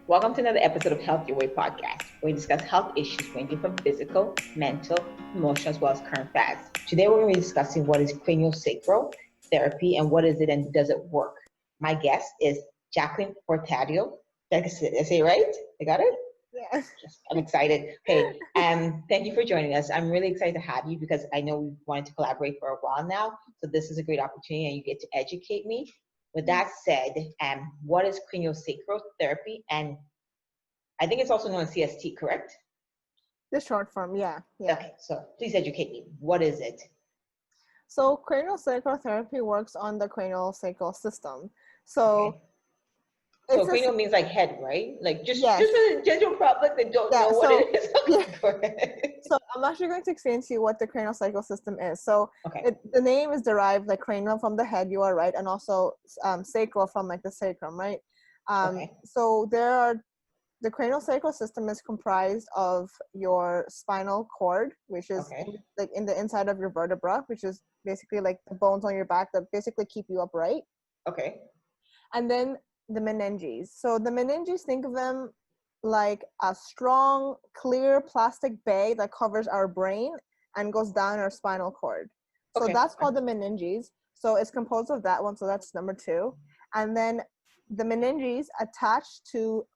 Welcome to another episode of Health Your Way podcast, where we discuss health issues ranging from physical, mental, emotional, as well as current facts. Today, we're going to be discussing what is craniosacral therapy and what is it and does it work. My guest is Jackelyn Hurtado. Did I say it right? I got it? Yeah. Yes, I'm excited. Okay, thank you for joining us. I'm really excited to have you because I know we've wanted to collaborate for a while now. So this is a great opportunity and you get to educate me. With that said, what is craniosacral therapy? And I think it's also known as CST, correct? The short form, yeah. Okay, so please educate me. What is it? So craniosacral therapy works on the craniosacral system. So Okay. So it's cranial means like head, right? Like just yes, for the general public that don't yeah. know what So it is. yeah. Okay, go ahead. So I'm actually going to explain to you what the craniosacral system is. So Okay. the name is derived like cranial from the head, you are right, and also sacral from like the sacrum, right? Okay. So the craniosacral system is comprised of your spinal cord, which is Okay. in the inside of your vertebra, which is basically like the bones on your back that basically keep you upright. Okay. And then the meninges. So the meninges, think of them like a strong, clear plastic bag that covers our brain and goes down our spinal cord. So Okay. that's called the meninges. So it's composed of that one. So that's number two. And then the meninges attach to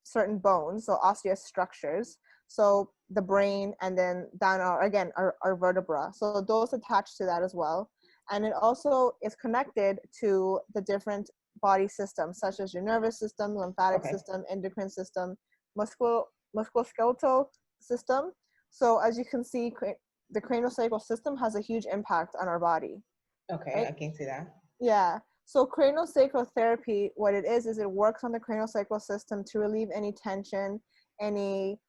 certain bones, so osseous structures. So the brain and then down our vertebra. So those attach to that as well. And it also is connected to the different body systems, such as your nervous system, lymphatic Okay. system, endocrine system, musculoskeletal system. So as you can see, the craniosacral system has a huge impact on our body, Okay. right? I can see that. Yeah. So craniosacral therapy, what it is it works on the craniosacral system to relieve any tension, any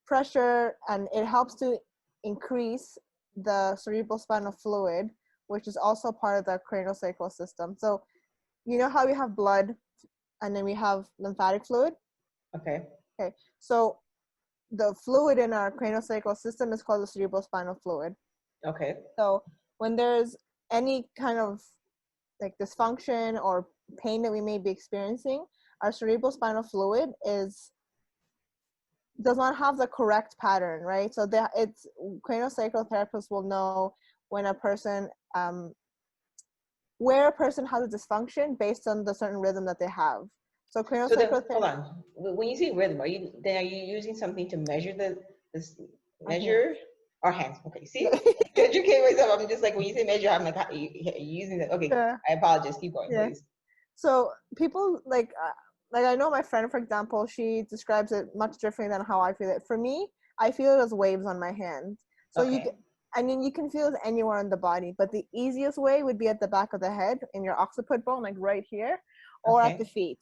pressure, and it helps to increase the cerebral spinal fluid, which is also part of the craniosacral system. So you know how we have blood and then we have lymphatic fluid? Okay. Okay. So the fluid in our craniosacral system is called the cerebral spinal fluid. Okay. So when there's any kind of like dysfunction or pain that we may be experiencing, our cerebral spinal fluid does not have the correct pattern, right? So it's craniosacral therapists will know when a person where a person has a dysfunction based on the certain rhythm that they have. So So then, craniosacral hold on. When you say rhythm, are you using something to measure this measure our hands? Okay. See, to educate myself, I'm just like when you say measure, I'm like, are you using that? Okay. yeah, I apologize. Keep going, yeah. please. So people like I know my friend, for example, she describes it much differently than how I feel it. For me, I feel it as waves on my hand. So Okay. I mean, you can feel it anywhere in the body, but the easiest way would be at the back of the head in your occiput bone, like right here, or at the Okay. feet.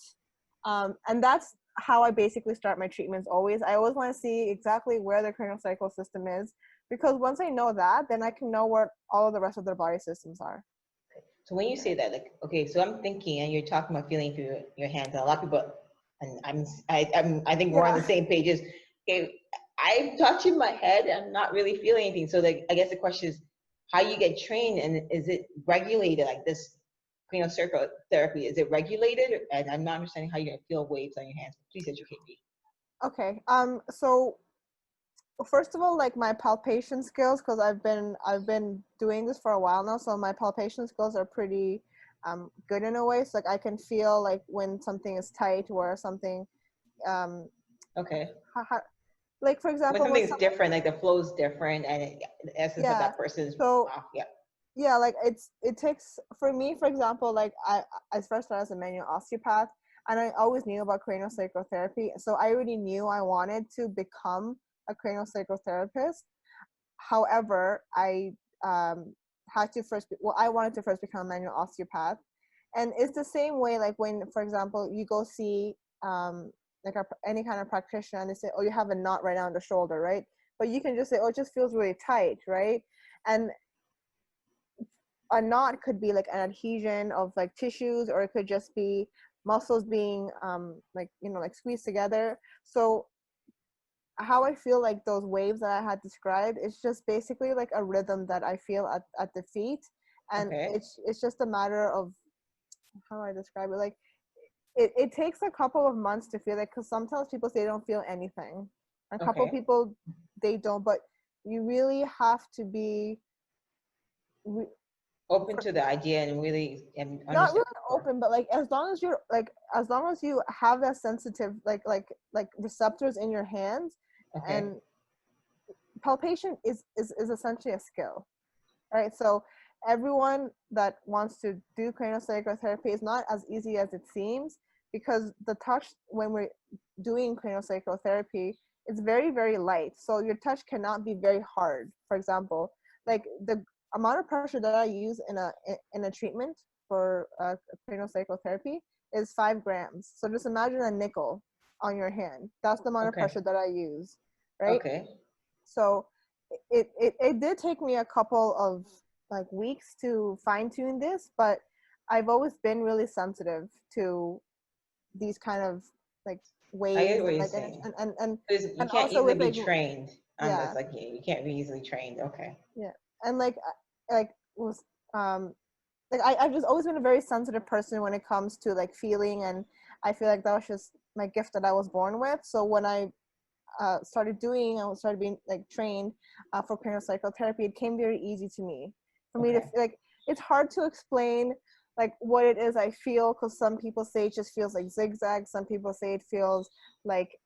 And that's how I basically start my treatments always. I always want to see exactly where the craniosacral system is, because once I know that, then I can know where all of the rest of their body systems are. So when you say that, like, okay, so I'm thinking, and you're talking about feeling through your hands, and a lot of people, and I think we're on the Yeah. same pages. Okay, I'm touching my head, I'm not really feeling anything. So, like, I guess the question is, how you get trained, and is it regulated like this? Craniosacral therapy, is it regulated? And I'm not understanding how you're gonna feel waves on your hands. Please educate me. Okay. So first of all, like my palpation skills, because I've been doing this for a while now, so my palpation skills are pretty good in a way. So like I can feel like when something is tight or something um Okay. like for When example when something's different, like the flow's different, and the essence of yeah. that person is So off. Yeah. yeah, like it takes for me, for example, like I first started as a manual osteopath, and I always knew about craniosacral therapy, so I already knew I wanted to become a craniosacral therapist. However, I had to I wanted to first become a manual osteopath, and it's the same way. Like when, for example, you go see like any kind of practitioner, and they say, "Oh, you have a knot right now on the shoulder," right? But you can just say, "Oh, it just feels really tight," right? And a knot could be like an adhesion of like tissues, or it could just be muscles being like like squeezed together. So how I feel like those waves that I had described, it's just basically like a rhythm that I feel at the feet, and Okay. it's just a matter of how do I describe it, like it takes a couple of months to feel it, because sometimes people say they don't feel anything. A couple Okay. people, they don't, but you really have to be Open to the idea and really and not understand. really open, but like as long as you're like, as long as you have that sensitive like receptors in your hands, Okay. and palpation is essentially a skill, right? So everyone that wants to do craniosacral therapy is not as easy as it seems, because the touch when we're doing craniosacral therapy is very, very light. So your touch cannot be very hard. For example, like the amount of pressure that I use in a treatment for craniosacral therapy is 5 grams. So just imagine a nickel on your hand. That's the amount of Okay. pressure that I use, right? Okay. So it did take me a couple of like weeks to fine tune this, but I've always been really sensitive to these kind of like I waves get and what you're like saying. You and can't also easily with be like trained on this. yeah, Like you can't be easily trained. Okay. yeah, and like was like I've just always been a very sensitive person when it comes to like feeling, and I feel like that was just my gift that I was born with. So when I started being like trained for craniosacral therapy, it came very easy to me for me to Okay. like, it's hard to explain like what it is I feel, because some people say it just feels like zigzags, some people say it feels like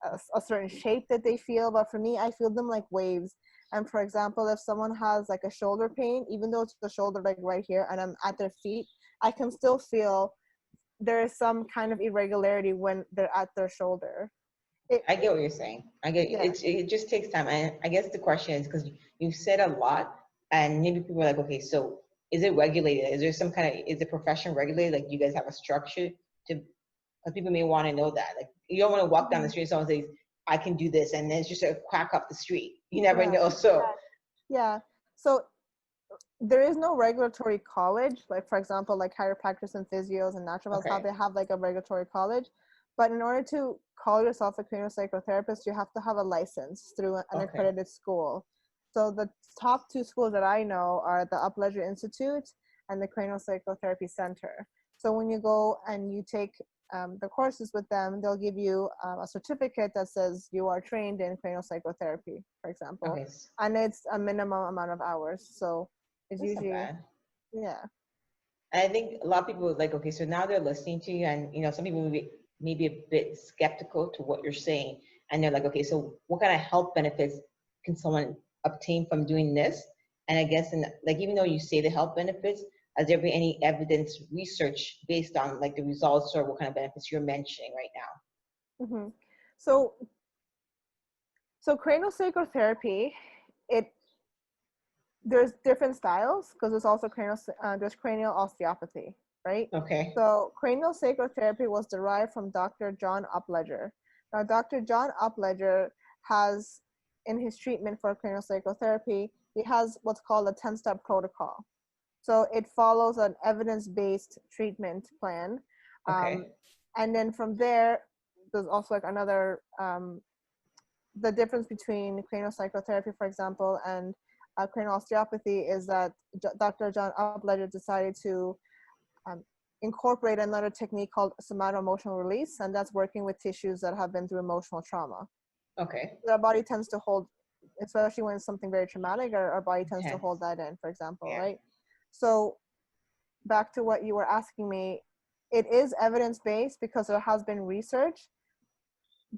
a certain shape that they feel, but for me I feel them like waves. And for example, if someone has like a shoulder pain, even though it's the shoulder like right here and I'm at their feet, I can still feel there is some kind of irregularity when they're at their shoulder. I get what you're saying. I get Yeah. it just takes time. And I guess the question is because you've said a lot and maybe people are like, okay, so is it regulated? Is there some kind of, is the profession regulated? Like you guys have a structure to, because people may want to know that. Like you don't want to walk down the Mhm. street and someone says, I can do this. And then it's just a quack up the street. You never Yeah. know. So, Yeah. So there is no regulatory college, like for example, like chiropractors and physios and naturopaths, how okay. they have like a regulatory college. But in order to call yourself a craniosacral therapist, you have to have a license through an Okay. accredited school. So the top 2 schools that I know are the Upledger Institute and the Craniosacral Therapy Center. So when you go and you take the courses with them, they'll give you a certificate that says you are trained in craniosacral therapy, for example, Okay. and it's a minimum amount of hours. So it's That's not usually, bad. yeah. And I think a lot of people like, okay, so now they're listening to you, and some people may be a bit skeptical to what you're saying, and they're like, okay, so what kind of health benefits can someone obtain from doing this? And I guess, and like, even though you say the health benefits, has there been any evidence research based on like the results or what kind of benefits you're mentioning right now? hmm So, so craniosacral therapy, it there's different styles, because there's also there's cranial osteopathy, right? Okay. So cranial sacral therapy was derived from Dr. John Upledger. Now, Dr. John Upledger has, in his treatment for cranial sacral therapy, he has what's called a 10-step protocol. So it follows an evidence-based treatment plan. Okay. And then from there, there's also like another, the difference between cranial psychotherapy, for example, and cranial osteopathy is that Dr. John Upledger decided to um, incorporate another technique called somato-emotional release, and that's working with tissues that have been through emotional trauma. Okay. Our body tends to hold, especially when it's something very traumatic, our body tends to Intense. hold that in, for example, Yeah. right? So back to what you were asking me, it is evidence-based because there has been research,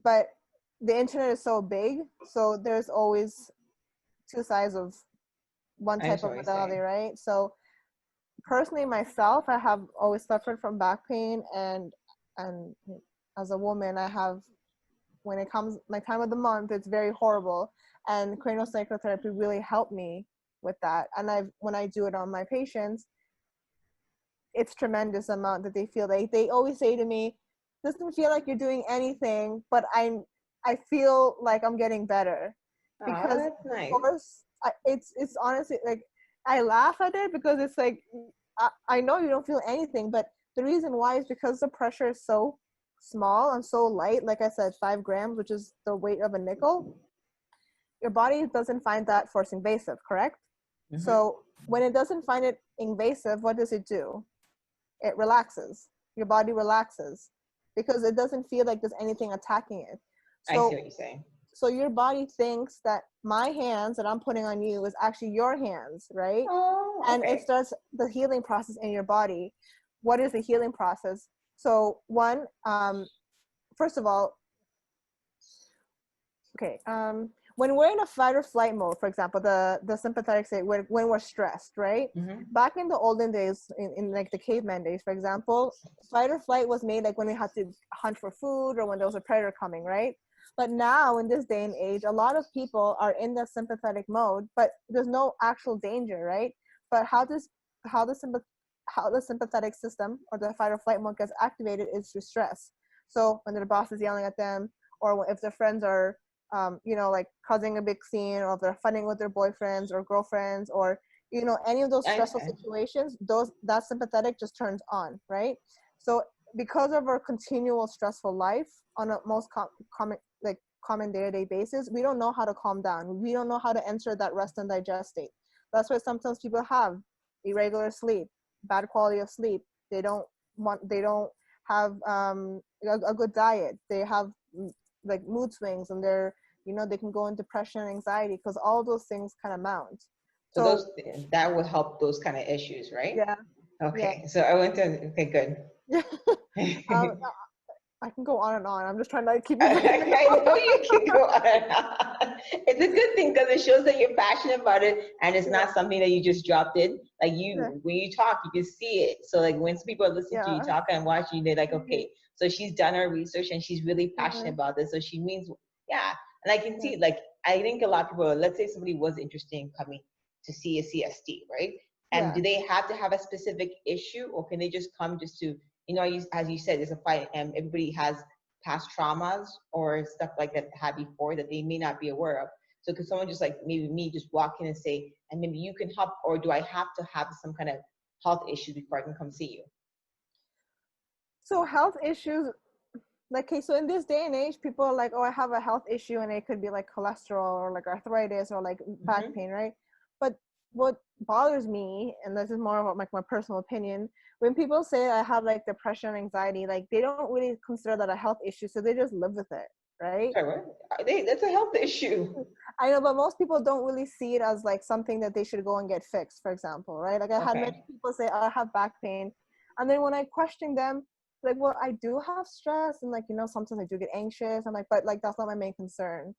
but the internet is so big, so there's always 2 sides of one I type understand of what you're modality, saying. right? So personally myself, I have always suffered from back pain, and as a woman, I have, when it comes my time of the month, it's very horrible, and cranial psychotherapy really helped me with that. And when I do it on my patients, it's tremendous amount that they feel. They always say to me, doesn't feel like you're doing anything, but I feel like I'm getting better. Oh, Because that's of nice. course it's honestly like, I laugh at it because it's like, I know you don't feel anything, but the reason why is because the pressure is so small and so light. Like I said, 5 grams, which is the weight of a nickel. Your body doesn't find that force invasive, correct? Mm-hmm. So when it doesn't find it invasive, what does it do? It relaxes. your body relaxes because it doesn't feel like there's anything attacking it. I see So, what you're saying. so your body thinks that my hands that I'm putting on you is actually your hands, right? Oh, And it okay. starts the healing process in your body. What is the healing process? So one, first of all, okay, when we're in a fight or flight mode, for example, the sympathetic state, when we're stressed, right? Mm-hmm. Back in the olden days, in like the caveman days, for example, fight or flight was made like when we had to hunt for food or when there was a predator coming, right? But now in this day and age, a lot of people are in the sympathetic mode, but there's no actual danger, right? But how the sympathetic system or the fight or flight mode gets activated is through stress. So when their boss is yelling at them, or if their friends are like causing a big scene, or if they're fighting with their boyfriends or girlfriends, or any of those stressful Okay. situations, that sympathetic just turns on, right? So because of our continual stressful life on a most common day-to-day basis, we don't know how to calm down. We don't know how to enter that rest and digest state. That's why sometimes people have irregular sleep, bad quality of sleep. They don't have a good diet. They have like mood swings, and they can go in depression and anxiety because all those things kind of mount. So that would help those kind of issues, right? Yeah. Okay. So I went to, okay, good. Yeah. um, I can go on and on. I'm just trying to keep you. I know you can go on and on. It's a good thing because it shows that you're passionate about it, and it's not something that you just dropped in. Like when you talk, you can see it. So like when people are listening to you talk and watching you, they're like, okay, so she's done her research and she's really passionate about this. So she means, yeah. And I can see, like, I think a lot of people, let's say somebody was interested in coming to see a CST, right? And do they have to have a specific issue, or can they just come just to, as you said, there's a fight and everybody has past traumas or stuff like that had before that they may not be aware of. So could someone just like maybe me just walk in and say, and maybe you can help, or do I have to have some kind of health issue before I can come see you? So health issues, like, okay, so in this day and age, people are like, oh, I have a health issue, and it could be like cholesterol or like arthritis or like back pain, right? But what bothers me, and this is more about like my personal opinion, when people say I have like depression and anxiety, like they don't really consider that a health issue, so they just live with it, right? That's a health issue. I know, but most people don't really see it as like something that they should go and get fixed, for example, right? Like I had many people say, I have back pain. And then when I question them, like, well, I do have stress, and like, sometimes I do get anxious. I'm like, but like, that's not my main concern.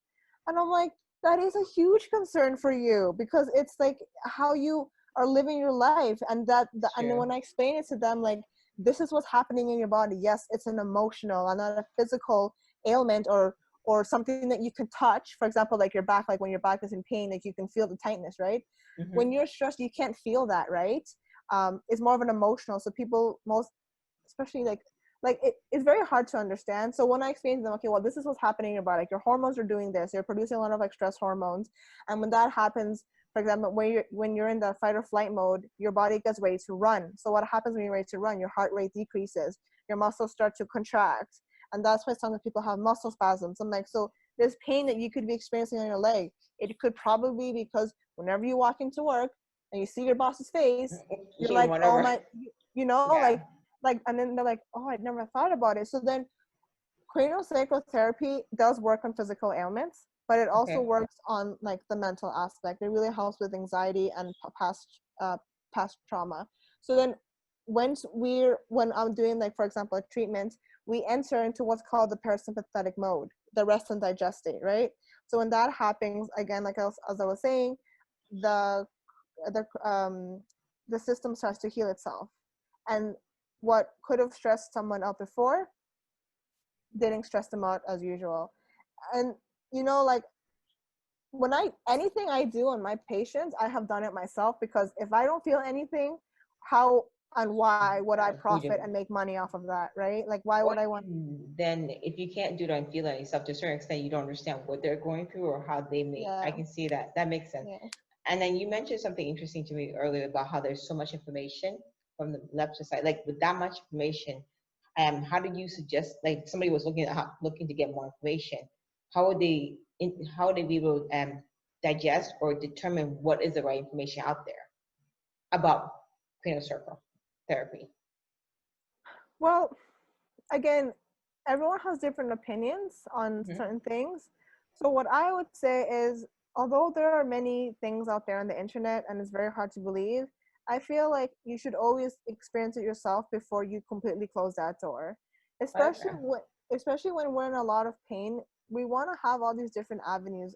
And I'm like, that is a huge concern for you, because it's like how you are living your life. And and then when I explain it to them, like, this is what's happening in your body. Yes, it's an emotional and not a physical ailment or something that you can touch. For example, like your back, like when your back is in pain, like you can feel the tightness, right? When you're stressed, you can't feel that, right? It's more of an emotional. So people especially like it's very hard to understand. So when I explain to them, okay, well, this is what's happening in your body. Like your hormones are doing this. You're producing a lot of like stress hormones. And when that happens, for example, when you're in the fight or flight mode, your body gets ready to run. So what happens when you're ready to run? Your heart rate decreases. Your muscles start to contract. And that's why sometimes people have muscle spasms. I'm like, so this pain that you could be experiencing on your leg, it could probably be because whenever you walk into work and you see your boss's face, you're like, oh my, like, and then they're like, oh, I'd never thought about it. So then craniosacral therapy does work on physical ailments, but it also works on like the mental aspect. It really helps with anxiety and past trauma. So then when I'm doing, like, for example, a treatment, we enter into what's called the parasympathetic mode, the rest and digest state, right? So when that happens, again, like as I was saying, the system starts to heal itself. And what could have stressed someone out before didn't stress them out as usual. And like anything I do on my patients, I have done it myself, because if I don't feel anything, how and why would I profit and make money off of that, right? Like, why would I want? Then if you can't do it and feel it yourself, to a certain extent, you don't understand what they're going through or how they make. I can see that. That makes sense. And then you mentioned something interesting to me earlier about how there's so much information from the left side. Like, with that much information, how do you suggest, like, somebody was looking to get more information, how would they be able to digest or determine what is the right information out there about craniosacral therapy? Well, again, everyone has different opinions on Mhm. certain things. So what I would say is, although there are many things out there on the internet and it's very hard to believe, I feel like you should always experience it yourself before you completely close that door. Especially Okay. when especially when we're in a lot of pain, we want to have all these different avenues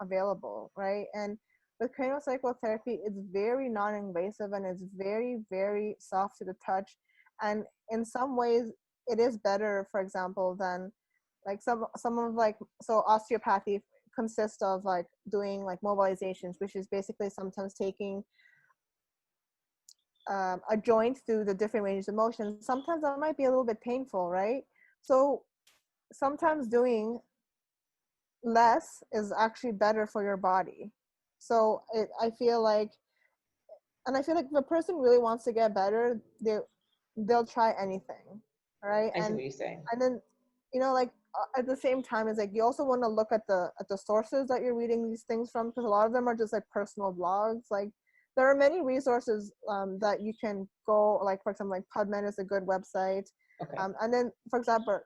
available, right? And with craniosacral therapy, it's very non-invasive and it's very, very soft to the touch. And in some ways, it is better, for example, than like some of like, so osteopathy consists of like doing like mobilizations, which is basically sometimes taking a joint through the different ranges of motion. Sometimes that might be a little bit painful, right? So sometimes doing less is actually better for your body. So I feel like, and I feel like if a person really wants to get better, they'll try anything, right? I see what you're saying. And then, like at the same time, it's like you also want to look at the sources that you're reading these things from, because a lot of them are just like personal blogs. Like there are many resources that you can go, like for example, like PubMed is a good website. Okay. And then, for example,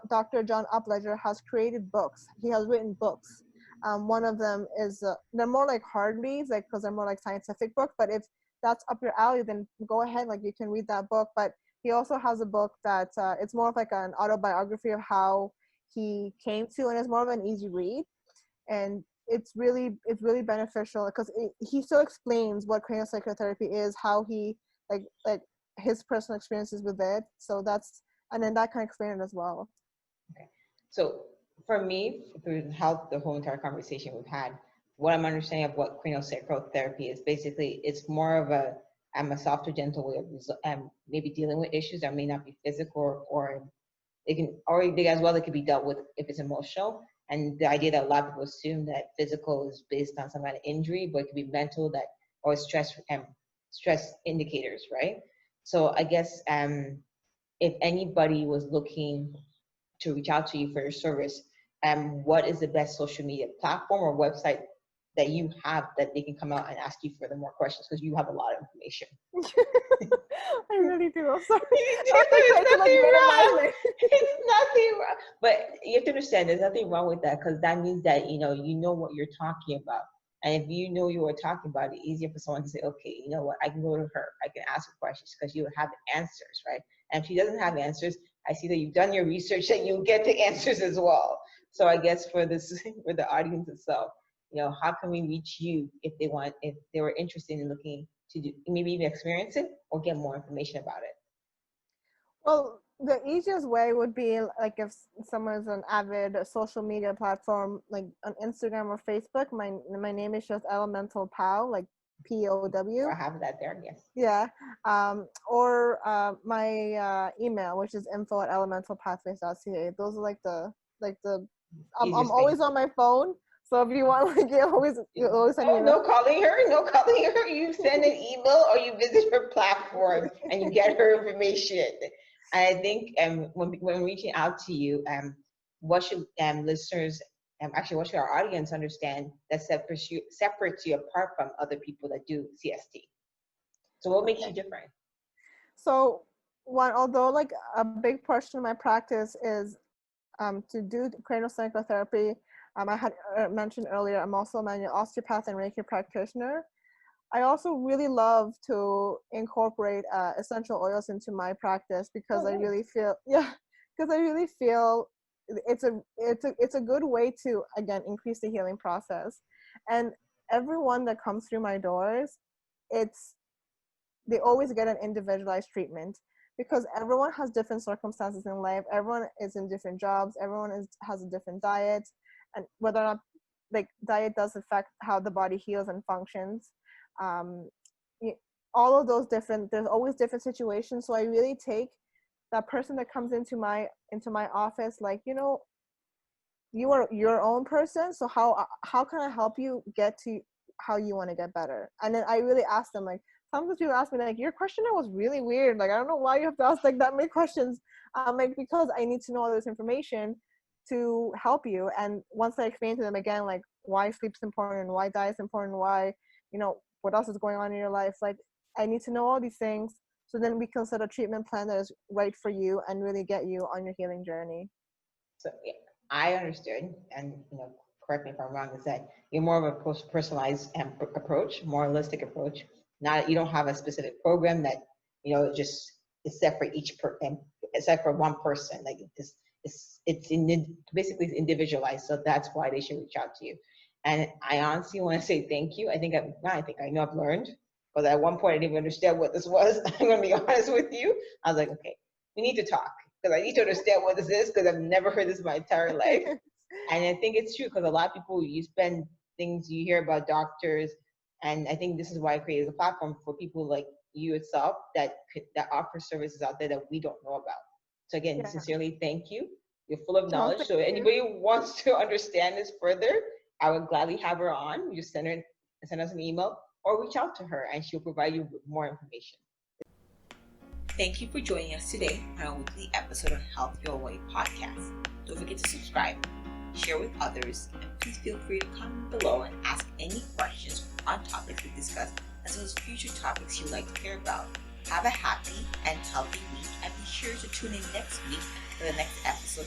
Dr. John Upledger has created books. He has written books. One of them is they're more like hard reads, like because they're more like scientific books. But if that's up your alley, then go ahead, like you can read that book. But he also has a book that it's more of like an autobiography of how he came to, and it's more of an easy read. And it's really beneficial because he still explains what craniosacral therapy is, how he like his personal experiences with it. So that's, and then that can explain it as well. Okay. So for me, through how the whole entire conversation we've had, what I'm understanding of what craniosacral therapy is, basically it's more of a softer, gentle way of maybe dealing with issues that may not be physical, or it can, or as well it could be dealt with if it's emotional. And the idea that a lot of people assume that physical is based on some kind of injury, but it could be mental, that, or stress indicators, right? So I guess if anybody was looking to reach out to you for your service, what is the best social media platform or website that you have that they can come out and ask you further more questions, because you have a lot of information. I really do. I'm sorry. I was like There's trying to like nothing wrong. minimize it. It's nothing wrong. But you have to understand there's nothing wrong with that, because that means that you know what you're talking about. And if you know you are talking about it, it's easier for someone to say, okay, you know what, I can go to her, I can ask her questions, because you have answers, right? And if she doesn't have answers, I see that you've done your research and you'll get the answers as well. So I guess for this, for the audience itself, how can we reach you if they were interested in looking to do, maybe even experience it or get more information about it? Well, the easiest way would be like if someone's an avid social media platform, like on Instagram or Facebook. My name is just Elemental Pow, like POW. I have that there, yes. Yeah. Or my email, which is info@elementalpathways.ca. Those are like the I'm Easiest thing. always on my phone. So if you want, like, you always send me Oh, an no email. calling her, no calling her. You send an email or you visit her platform and you get her information. And I think when reaching out to you, what should listeners, actually, what should our audience understand that separates you apart from other people that do CST? So what makes you different? So although like a big portion of my practice is to do craniosacral therapy, I had mentioned earlier, I'm also a manual osteopath and Reiki practitioner. I also really love to incorporate essential oils into my practice because Oh, I nice. really feel, yeah, because I really feel it's a good way to, again, increase the healing process. And everyone that comes through my doors, it's they always get an individualized treatment because everyone has different circumstances in life. Everyone is in different jobs. Everyone has a different diet, and whether or not like diet does affect how the body heals and functions. Um, all of those different. There's always different situations. So I really take that person that comes into my office, like, you are your own person. So how can I help you get to how you want to get better? And then I really ask them, like, sometimes people ask me like, your questionnaire was really weird. Like, I don't know why you have to ask like that many questions. Like, because I need to know all this information to help you. And once I explain to them again, like why sleep's important, why diet's important, why, what else is going on in your life. Like, I need to know all these things So then we can set a treatment plan that is right for you and really get you on your healing journey. So yeah, I understood, and correct me if I'm wrong, is that you're more of a personalized approach, more holistic approach. Not you don't have a specific program that just is set for it's set for one person. Like basically it's individualized, so that's why they should reach out to you. And I honestly want to say thank you. I know I've learned, because at one point I didn't even understand what this was. I'm going to be honest with you. I was like, okay, we need to talk, because I need to understand what this is, because I've never heard this in my entire life. And I think it's true, because a lot of people, you spend things, you hear about doctors, and I think this is why I created a platform for people like you itself that offer services out there that we don't know about. So again, sincerely, thank you. You're full of knowledge. So anybody who wants to understand this further, I would gladly have her on. You just send us an email or reach out to her, and she'll provide you with more information. Thank you for joining us today on our weekly episode of Health Your Way podcast. Don't forget to subscribe, share with others, and please feel free to comment below and ask any questions on topics we discussed, as well as future topics you'd like to hear about. Have a happy and healthy week, and be sure to tune in next week for the next episode